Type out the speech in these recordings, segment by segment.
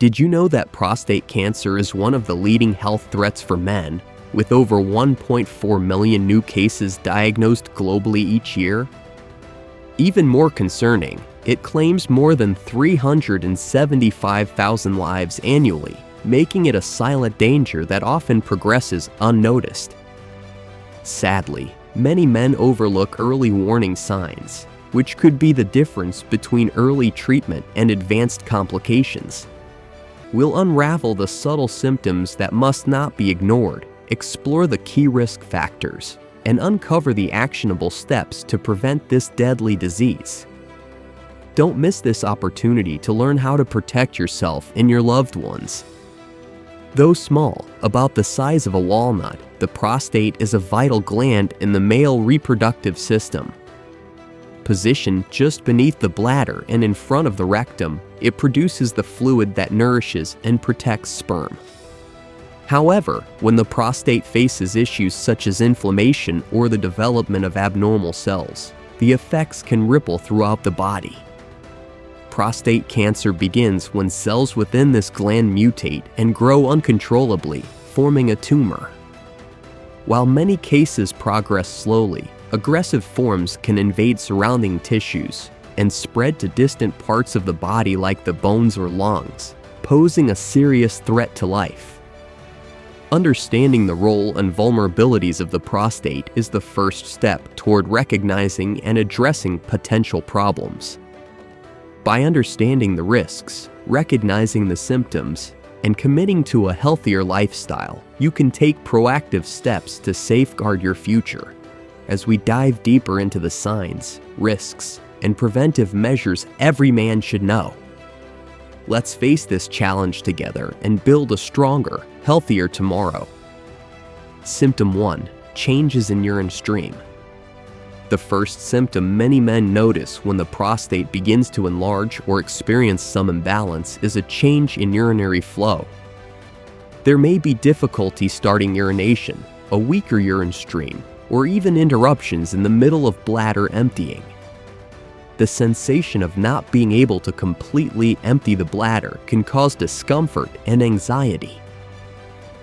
Did you know that prostate cancer is one of the leading health threats for men, with over 1.4 million new cases diagnosed globally each year? Even more concerning, it claims more than 375,000 lives annually, making it a silent danger that often progresses unnoticed. Sadly, many men overlook early warning signs, which could be the difference between early treatment and advanced complications. We'll unravel the subtle symptoms that must not be ignored, explore the key risk factors, and uncover the actionable steps to prevent this deadly disease. Don't miss this opportunity to learn how to protect yourself and your loved ones. Though small, about the size of a walnut, the prostate is a vital gland in the male reproductive system. Positioned just beneath the bladder and in front of the rectum, it produces the fluid that nourishes and protects sperm. However, when the prostate faces issues such as inflammation or the development of abnormal cells, the effects can ripple throughout the body. Prostate cancer begins when cells within this gland mutate and grow uncontrollably, forming a tumor. While many cases progress slowly, aggressive forms can invade surrounding tissues and spread to distant parts of the body like the bones or lungs, posing a serious threat to life. Understanding the role and vulnerabilities of the prostate is the first step toward recognizing and addressing potential problems. By understanding the risks, recognizing the symptoms, and committing to a healthier lifestyle, you can take proactive steps to safeguard your future. As we dive deeper into the signs, risks, and preventive measures every man should know. Let's face this challenge together and build a stronger, healthier tomorrow. Symptom 1. Changes in urine stream. The first symptom many men notice when the prostate begins to enlarge or experience some imbalance is a change in urinary flow. There may be difficulty starting urination, a weaker urine stream, or even interruptions in the middle of bladder emptying. The sensation of not being able to completely empty the bladder can cause discomfort and anxiety.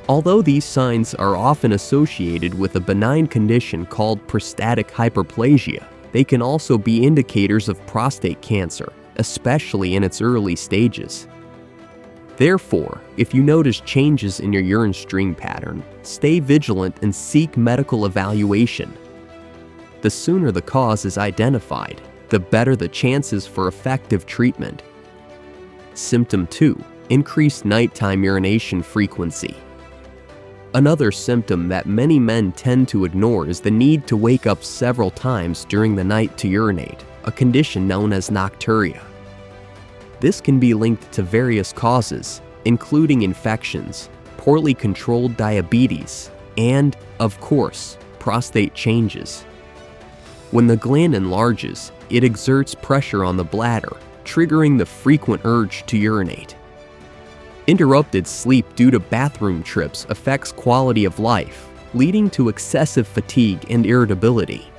Although these signs are often associated with a benign condition called prostatic hyperplasia, they can also be indicators of prostate cancer, especially in its early stages. Therefore, if you notice changes in your urine stream pattern, stay vigilant and seek medical evaluation. The sooner the cause is identified, the better the chances for effective treatment. Symptom 2. Increased nighttime urination frequency. Another symptom that many men tend to ignore is the need to wake up several times during the night to urinate, a condition known as nocturia. This can be linked to various causes, including infections, poorly controlled diabetes, and, of course, prostate changes. When the gland enlarges, it exerts pressure on the bladder, triggering the frequent urge to urinate. Interrupted sleep due to bathroom trips affects quality of life, leading to excessive fatigue and irritability.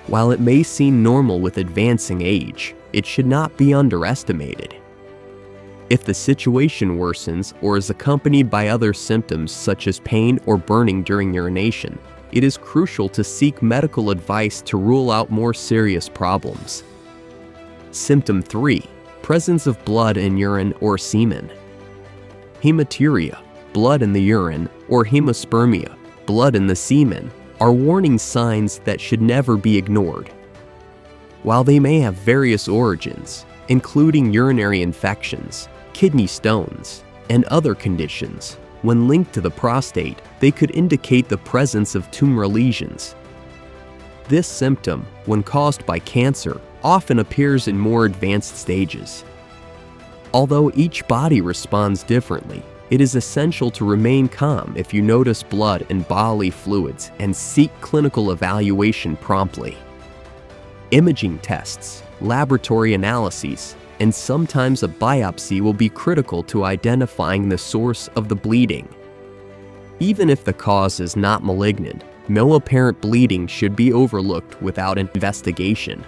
While it may seem normal with advancing age, it should not be underestimated. If the situation worsens or is accompanied by other symptoms such as pain or burning during urination, it is crucial to seek medical advice to rule out more serious problems. Symptom 3. Presence of blood in urine or semen. Hematuria, blood in the urine, or hemospermia, blood in the semen, are warning signs that should never be ignored. While they may have various origins, including urinary infections, kidney stones, and other conditions, when linked to the prostate, they could indicate the presence of tumor lesions. This symptom, when caused by cancer, often appears in more advanced stages. Although each body responds differently, it is essential to remain calm if you notice blood and bodily fluids and seek clinical evaluation promptly. Imaging tests, laboratory analyses, and sometimes a biopsy will be critical to identifying the source of the bleeding. Even if the cause is not malignant, no apparent bleeding should be overlooked without an investigation.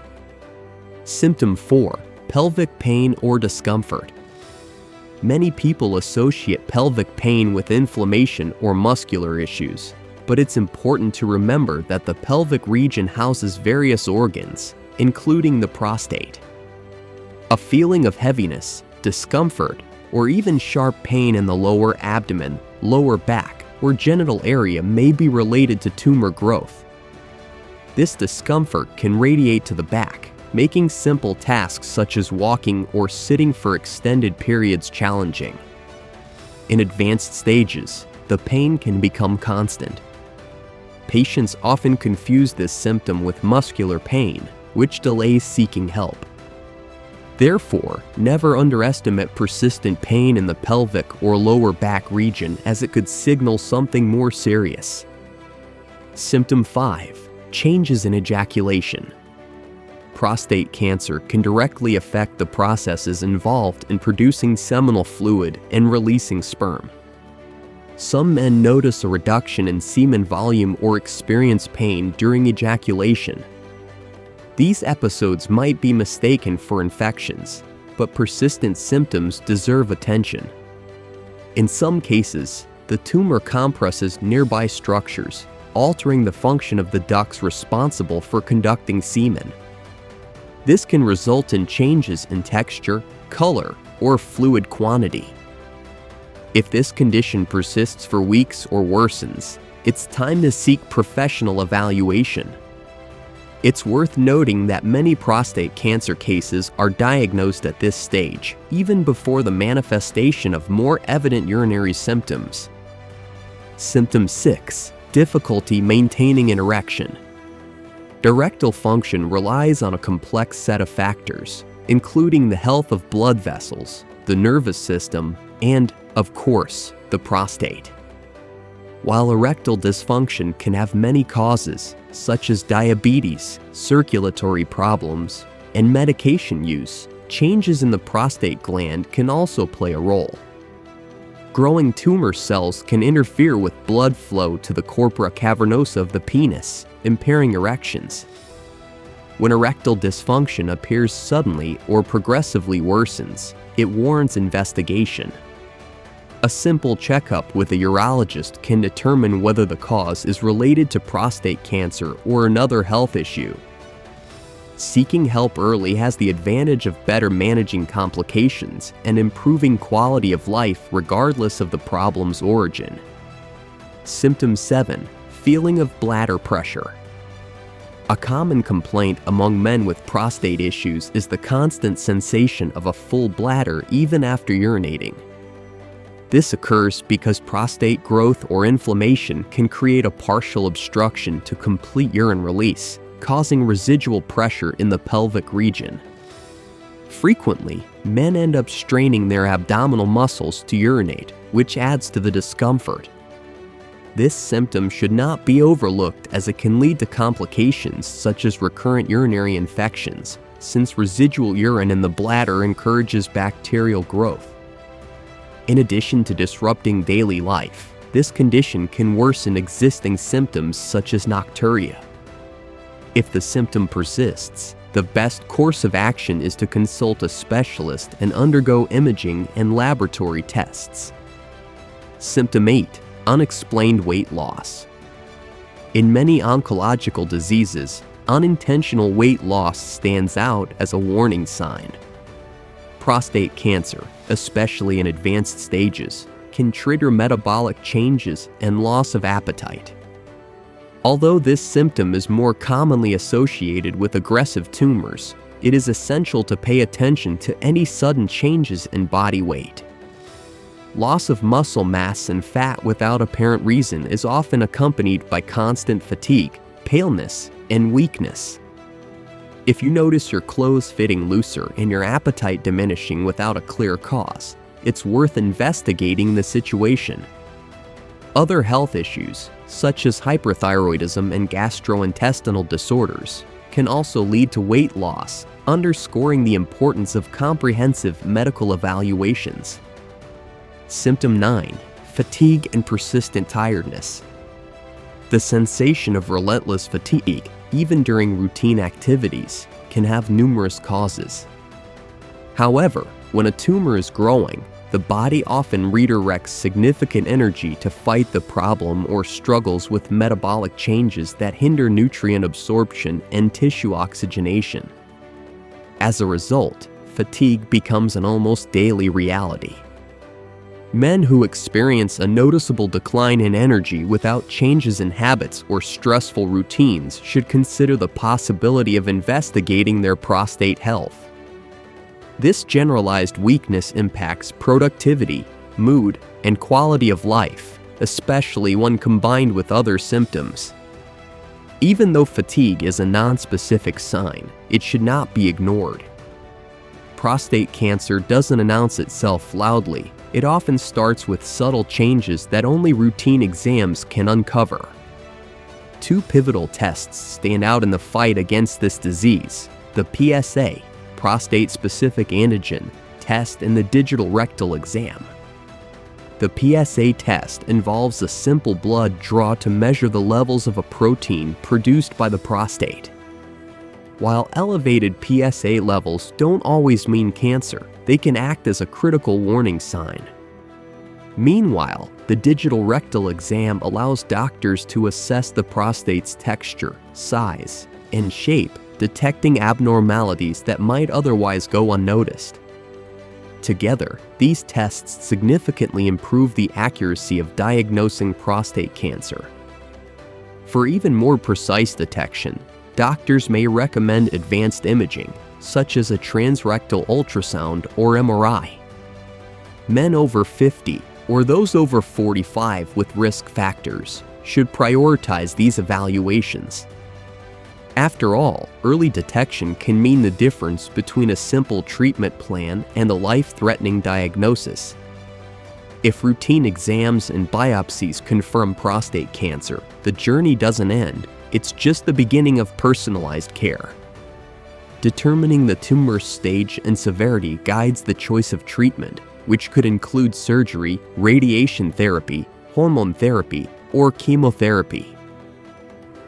Symptom 4. Pelvic pain or discomfort. Many people associate pelvic pain with inflammation or muscular issues, but it's important to remember that the pelvic region houses various organs, including the prostate. A feeling of heaviness, discomfort, or even sharp pain in the lower abdomen, lower back, or genital area may be related to tumor growth. This discomfort can radiate to the back, making simple tasks such as walking or sitting for extended periods challenging. In advanced stages, the pain can become constant. Patients often confuse this symptom with muscular pain, which delays seeking help. Therefore, never underestimate persistent pain in the pelvic or lower back region, as it could signal something more serious. Symptom 5. Changes in ejaculation. Prostate cancer can directly affect the processes involved in producing seminal fluid and releasing sperm. Some men notice a reduction in semen volume or experience pain during ejaculation. These episodes might be mistaken for infections, but persistent symptoms deserve attention. In some cases, the tumor compresses nearby structures, altering the function of the ducts responsible for conducting semen. This can result in changes in texture, color, or fluid quantity. If this condition persists for weeks or worsens, it's time to seek professional evaluation. It's worth noting that many prostate cancer cases are diagnosed at this stage, even before the manifestation of more evident urinary symptoms. Symptom 6. Difficulty maintaining an erection. Erectile function relies on a complex set of factors, including the health of blood vessels, the nervous system, and, of course, the prostate. While erectile dysfunction can have many causes, such as diabetes, circulatory problems, and medication use, changes in the prostate gland can also play a role. Growing tumor cells can interfere with blood flow to the corpora cavernosa of the penis, impairing erections. When erectile dysfunction appears suddenly or progressively worsens, it warrants investigation. A simple checkup with a urologist can determine whether the cause is related to prostate cancer or another health issue. Seeking help early has the advantage of better managing complications and improving quality of life regardless of the problem's origin. Symptom 7. Feeling of bladder pressure. A common complaint among men with prostate issues is the constant sensation of a full bladder even after urinating. This occurs because prostate growth or inflammation can create a partial obstruction to complete urine release, causing residual pressure in the pelvic region. Frequently, men end up straining their abdominal muscles to urinate, which adds to the discomfort. This symptom should not be overlooked, as it can lead to complications such as recurrent urinary infections, since residual urine in the bladder encourages bacterial growth. In addition to disrupting daily life, this condition can worsen existing symptoms such as nocturia. If the symptom persists, the best course of action is to consult a specialist and undergo imaging and laboratory tests. Symptom 8. Unexplained weight loss. In many oncological diseases, unintentional weight loss stands out as a warning sign. Prostate cancer, especially in advanced stages, can trigger metabolic changes and loss of appetite. Although this symptom is more commonly associated with aggressive tumors, it is essential to pay attention to any sudden changes in body weight. Loss of muscle mass and fat without apparent reason is often accompanied by constant fatigue, paleness, and weakness. If you notice your clothes fitting looser and your appetite diminishing without a clear cause, it's worth investigating the situation. Other health issues, such as hyperthyroidism and gastrointestinal disorders, can also lead to weight loss, underscoring the importance of comprehensive medical evaluations. Symptom 9. Fatigue and persistent tiredness. The sensation of relentless fatigue, even during routine activities, can have numerous causes. However, when a tumor is growing, the body often redirects significant energy to fight the problem or struggles with metabolic changes that hinder nutrient absorption and tissue oxygenation. As a result, fatigue becomes an almost daily reality. Men who experience a noticeable decline in energy without changes in habits or stressful routines should consider the possibility of investigating their prostate health. This generalized weakness impacts productivity, mood, and quality of life, especially when combined with other symptoms. Even though fatigue is a nonspecific sign, it should not be ignored. Prostate cancer doesn't announce itself loudly. It often starts with subtle changes that only routine exams can uncover. Two pivotal tests stand out in the fight against this disease: the PSA, prostate-specific antigen, test, and the digital rectal exam. The PSA test involves a simple blood draw to measure the levels of a protein produced by the prostate. While elevated PSA levels don't always mean cancer, they can act as a critical warning sign. Meanwhile, the digital rectal exam allows doctors to assess the prostate's texture, size, and shape, detecting abnormalities that might otherwise go unnoticed. Together, these tests significantly improve the accuracy of diagnosing prostate cancer. For even more precise detection, doctors may recommend advanced imaging, such as a transrectal ultrasound or MRI. Men over 50 or those over 45 with risk factors should prioritize these evaluations. After all, early detection can mean the difference between a simple treatment plan and a life-threatening diagnosis. If routine exams and biopsies confirm prostate cancer, the journey doesn't end. It's just the beginning of personalized care. Determining the tumor stage and severity guides the choice of treatment, which could include surgery, radiation therapy, hormone therapy, or chemotherapy.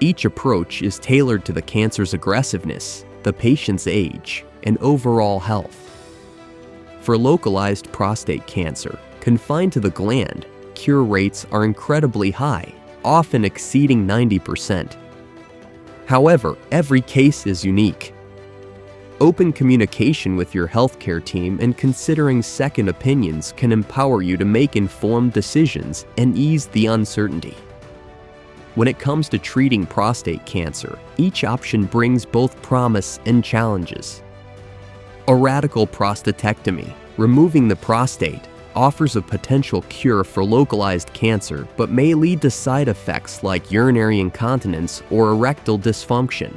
Each approach is tailored to the cancer's aggressiveness, the patient's age, and overall health. For localized prostate cancer, confined to the gland, cure rates are incredibly high, often exceeding 90%. However, every case is unique. Open communication with your healthcare team and considering second opinions can empower you to make informed decisions and ease the uncertainty. When it comes to treating prostate cancer, each option brings both promise and challenges. A radical prostatectomy, removing the prostate, offers a potential cure for localized cancer but may lead to side effects like urinary incontinence or erectile dysfunction.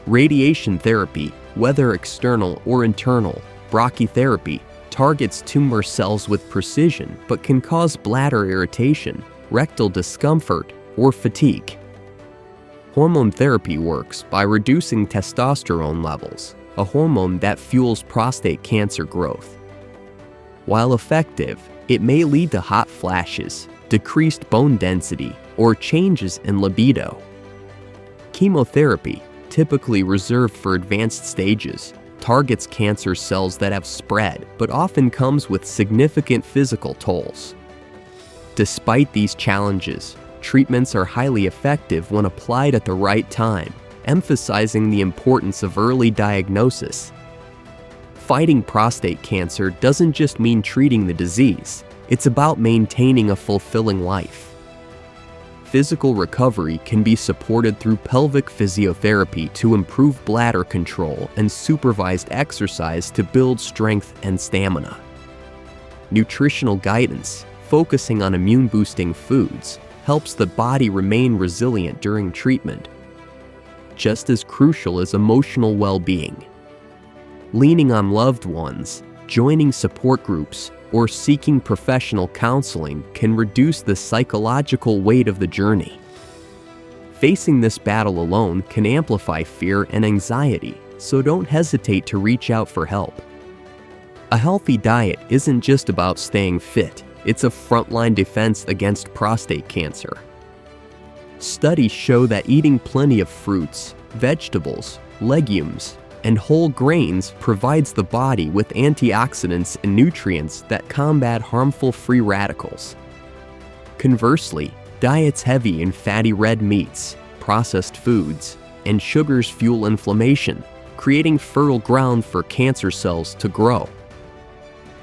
Radiation therapy, whether external or internal, brachytherapy, targets tumor cells with precision but can cause bladder irritation, rectal discomfort, or fatigue. Hormone therapy works by reducing testosterone levels, a hormone that fuels prostate cancer growth. While effective, it may lead to hot flashes, decreased bone density, or changes in libido. Chemotherapy, typically reserved for advanced stages, targets cancer cells that have spread but often comes with significant physical tolls. Despite these challenges, treatments are highly effective when applied at the right time, emphasizing the importance of early diagnosis. Fighting prostate cancer doesn't just mean treating the disease, it's about maintaining a fulfilling life. Physical recovery can be supported through pelvic physiotherapy to improve bladder control and supervised exercise to build strength and stamina. Nutritional guidance, focusing on immune-boosting foods, helps the body remain resilient during treatment. Just as crucial is emotional well-being. Leaning on loved ones, joining support groups, or seeking professional counseling can reduce the psychological weight of the journey. Facing this battle alone can amplify fear and anxiety, so don't hesitate to reach out for help. A healthy diet isn't just about staying fit, it's a frontline defense against prostate cancer. Studies show that eating plenty of fruits, vegetables, legumes, and whole grains provides the body with antioxidants and nutrients that combat harmful free radicals. Conversely, diets heavy in fatty red meats, processed foods, and sugars fuel inflammation, creating fertile ground for cancer cells to grow.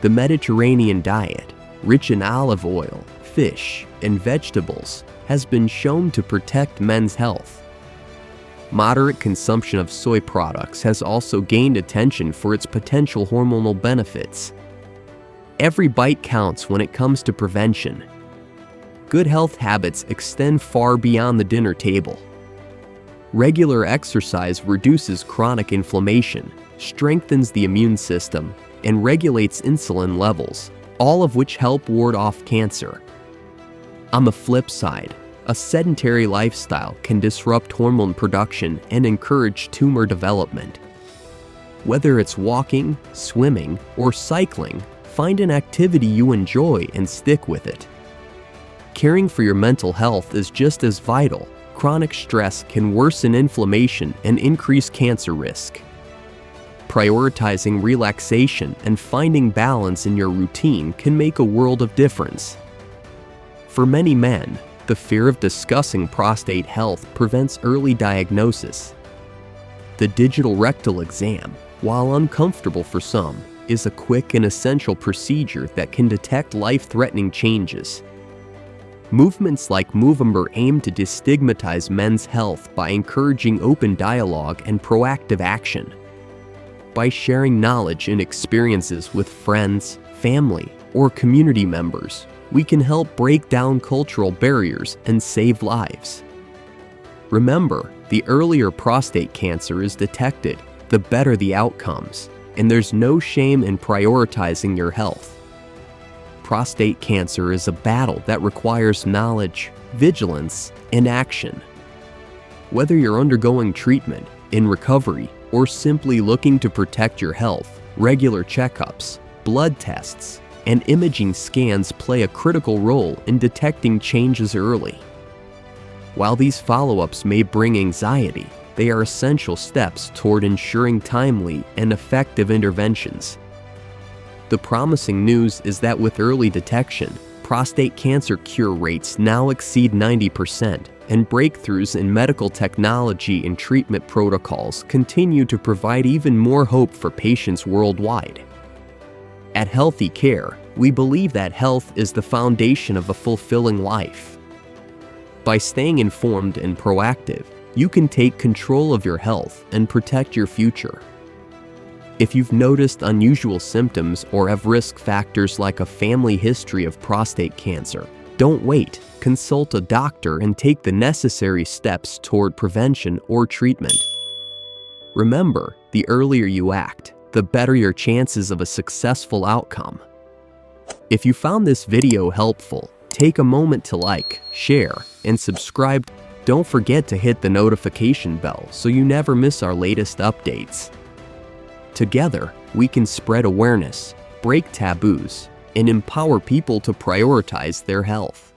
The Mediterranean diet, rich in olive oil, fish, and vegetables, has been shown to protect men's health. Moderate consumption of soy products has also gained attention for its potential hormonal benefits. Every bite counts when it comes to prevention. Good health habits extend far beyond the dinner table. Regular exercise reduces chronic inflammation, strengthens the immune system, and regulates insulin levels, all of which help ward off cancer. On the flip side, a sedentary lifestyle can disrupt hormone production and encourage tumor development. Whether it's walking, swimming, or cycling, find an activity you enjoy and stick with it. Caring for your mental health is just as vital. Chronic stress can worsen inflammation and increase cancer risk. Prioritizing relaxation and finding balance in your routine can make a world of difference. For many men, the fear of discussing prostate health prevents early diagnosis. The digital rectal exam, while uncomfortable for some, is a quick and essential procedure that can detect life-threatening changes. Movements like Movember aim to destigmatize men's health by encouraging open dialogue and proactive action. By sharing knowledge and experiences with friends, family, or community members, we can help break down cultural barriers and save lives. Remember, the earlier prostate cancer is detected, the better the outcomes, and there's no shame in prioritizing your health. Prostate cancer is a battle that requires knowledge, vigilance, and action. Whether you're undergoing treatment, in recovery, or simply looking to protect your health, regular checkups, blood tests, and imaging scans play a critical role in detecting changes early. While these follow-ups may bring anxiety, they are essential steps toward ensuring timely and effective interventions. The promising news is that with early detection, prostate cancer cure rates now exceed 90%, and breakthroughs in medical technology and treatment protocols continue to provide even more hope for patients worldwide. At Healthy Care, we believe that health is the foundation of a fulfilling life. By staying informed and proactive, you can take control of your health and protect your future. If you've noticed unusual symptoms or have risk factors like a family history of prostate cancer, don't wait. Consult a doctor and take the necessary steps toward prevention or treatment. Remember, the earlier you act, the better your chances of a successful outcome. If you found this video helpful, take a moment to like, share, and subscribe. Don't forget to hit the notification bell so you never miss our latest updates. Together, we can spread awareness, break taboos, and empower people to prioritize their health.